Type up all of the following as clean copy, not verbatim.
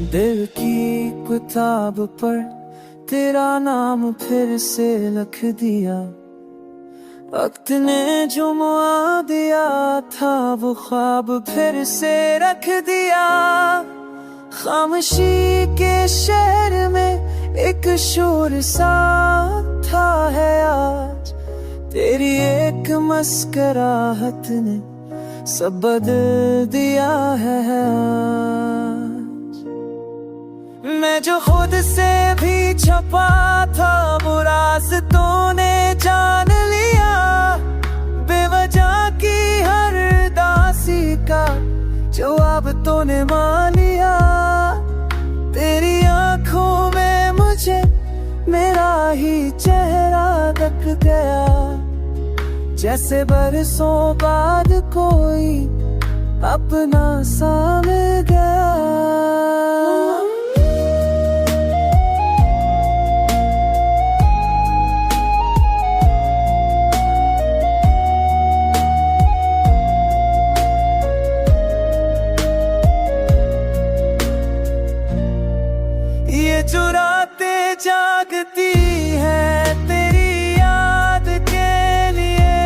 दिल की किताब पर तेरा नाम फिर से लिख दिया। वक्त ने जो मुआ दिया था वो ख्वाब फिर से रख दिया। खामोशी के शहर में एक शोर सा था है आज। तेरी एक मुस्कुराहट ने सब बदल दिया है आज। मैं जो खुद से भी छपा था वो रास्तों ने जान लिया। बेवजह की हर दासी का जवाब तूने मान लिया। तेरी आंखों में मुझे मेरा ही चेहरा दिख गया। जैसे बरसों बाद कोई अपना सा मिल गया। ये जो रातें जागती है तेरी याद के लिए,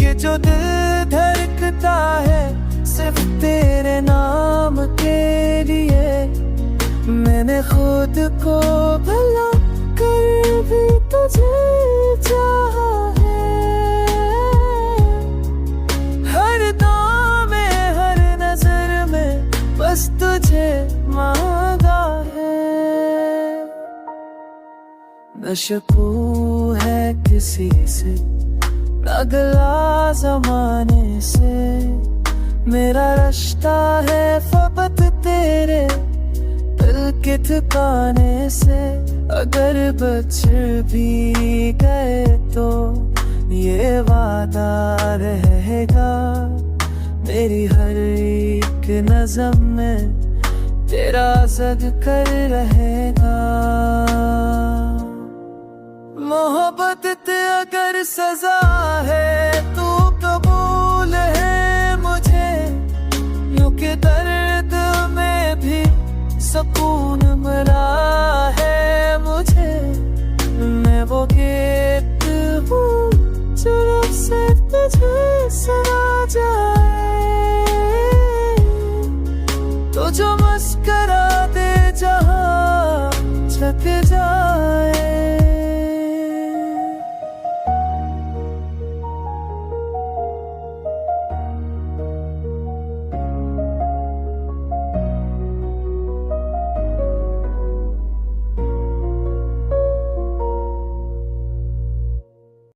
ये जो दिल धड़कता है सिर्फ तेरे नाम के लिए। मैंने खुद को भला कर भी तुझे चाहा है। हर दौर में हर नजर में बस तुझे मांगा है। न शकू है किसी से न गला जमाने से। मेरा रिश्ता है फकत तेरे दिल के ठिकाने से। अगर बचड़ भी गए तो ये वादा रहेगा मेरी हर एक नज़म में तेरा ज़िक्र रहेगा। मोहब्बत अगर सजा है तू कबूल है मुझे। यूं के दर्द में भी सुकून मिला है मुझे। मैं वो गीत हूँ जो रब से तुझे सुना जाए। तो जो मस्करा दे जहाँ छक जा।